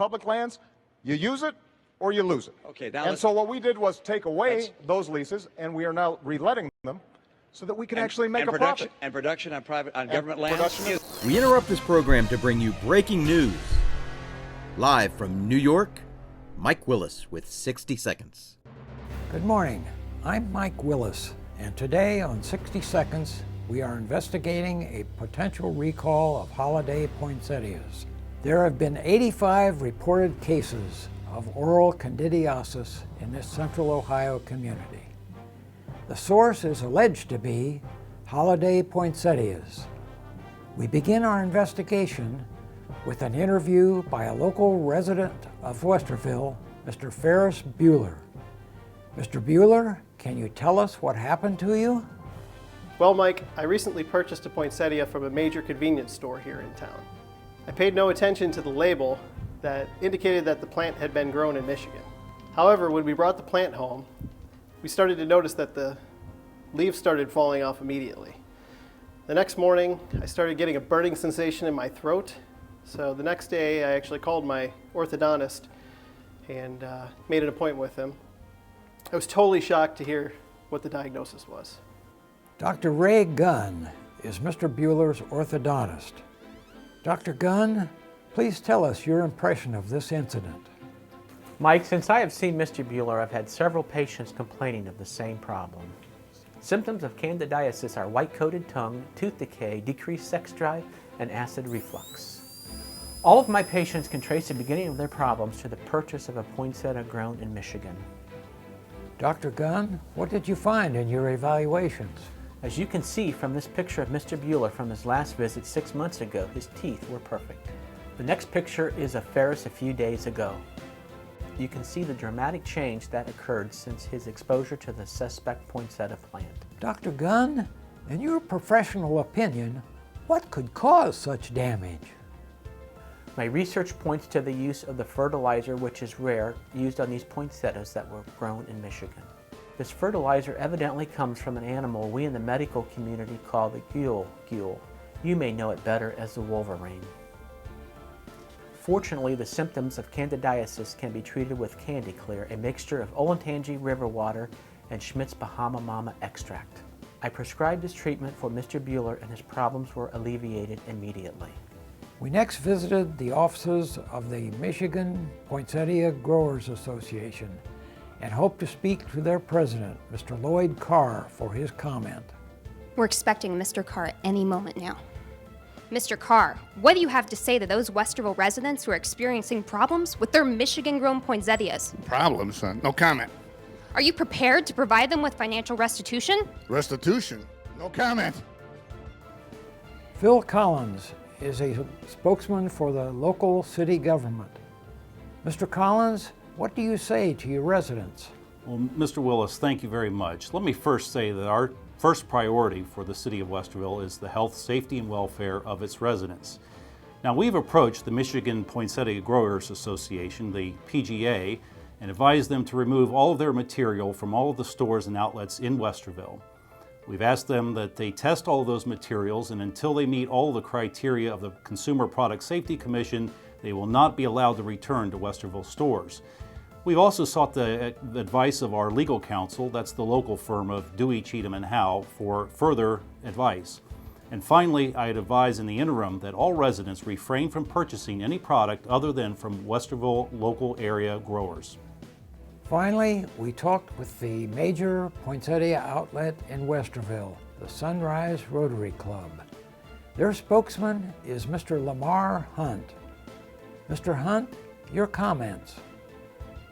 public lands, you use it or you lose it. Okay, now and so what we did was take away those leases, and we are now reletting them so that we can actually make a profit. And production on government lands. We interrupt this program to bring you breaking news. Live from New York, Mike Willis with 60 Seconds. Good morning. I'm Mike Willis, and today on 60 Seconds, we are investigating a potential recall of holiday poinsettias. There have been 85 reported cases of oral candidiasis in this central Ohio community. The source is alleged to be holiday poinsettias. We begin our investigation with an interview by a local resident of Westerville, Mr. Ferris Bueller. Mr. Bueller, can you tell us what happened to you? Well, Mike, I recently purchased a poinsettia from a major convenience store here in town. I paid no attention to the label that indicated that the plant had been grown in Michigan. However, when we brought the plant home, we started to notice that the leaves started falling off immediately. The next morning, I started getting a burning sensation in my throat. So the next day, I actually called my orthodontist and made an appointment with him. I was totally shocked to hear what the diagnosis was. Dr. Ray Gunn is Mr. Bueller's orthodontist. Dr. Gunn, please tell us your impression of this incident. Mike, since I have seen Mr. Bueller, I've had several patients complaining of the same problem. Symptoms of candidiasis are white-coated tongue, tooth decay, decreased sex drive, and acid reflux. All of my patients can trace the beginning of their problems to the purchase of a poinsettia grown in Michigan. Dr. Gunn, what did you find in your evaluations? As you can see from this picture of Mr. Bueller from his last visit 6 months ago, his teeth were perfect. The next picture is of Ferris a few days ago. You can see the dramatic change that occurred since his exposure to the suspect poinsettia plant. Dr. Gunn, in your professional opinion, what could cause such damage? My research points to the use of the fertilizer, which is rare, used on these poinsettias that were grown in Michigan. This fertilizer evidently comes from an animal we in the medical community call the gule. You may know it better as the wolverine. Fortunately, the symptoms of candidiasis can be treated with Candy Clear, a mixture of Olentangy river water and Schmidt's Bahama Mama extract. I prescribed this treatment for Mr. Bueller and his problems were alleviated immediately. We next visited the offices of the Michigan Poinsettia Growers Association and hope to speak to their president, Mr. Lloyd Carr, for his comment. We're expecting Mr. Carr at any moment now. Mr. Carr, what do you have to say to those Westerville residents who are experiencing problems with their Michigan-grown poinsettias? Problems? No comment. Are you prepared to provide them with financial restitution? Restitution? No comment. Phil Collins is a spokesman for the local city government. Mr. Collins, what do you say to your residents? Well, Mr. Willis, thank you very much. Let me first say that our first priority for the city of Westerville is the health, safety, and welfare of its residents. Now, we've approached the Michigan Poinsettia Growers Association, the PGA, and advised them to remove all of their material from all of the stores and outlets in Westerville. We've asked them that they test all of those materials, and until they meet all the criteria of the Consumer Product Safety Commission, they will not be allowed to return to Westerville stores. We've also sought the advice of our legal counsel, that's the local firm of Dewey, Cheatham & Howe, for further advice. And finally, I'd advise in the interim that all residents refrain from purchasing any product other than from Westerville local area growers. Finally, we talked with the major poinsettia outlet in Westerville, the Sunrise Rotary Club. Their spokesman is Mr. Lamar Hunt. Mr. Hunt, your comments.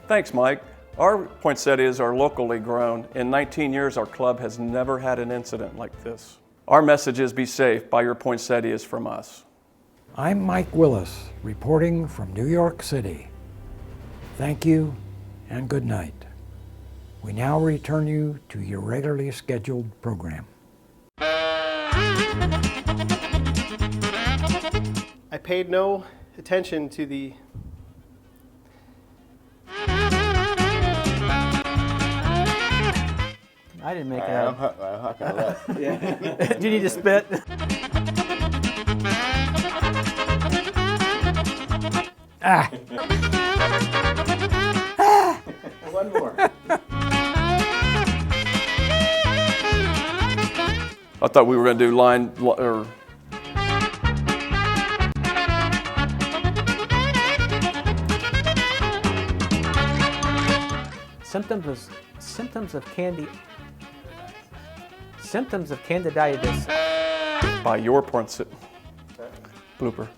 Thanks, Mike. Our poinsettias are locally grown. In 19 years, our club has never had an incident like this. Our message is be safe, buy your poinsettias from us. I'm Mike Willis, reporting from New York City. Thank you and good night. We now return you to your regularly scheduled program. I paid no attention to the I didn't make it up. I'm not gonna let. Do you need to spit? One more. I thought we were going to do line or. Symptoms of candidiasis. By your poinsettia. Blooper.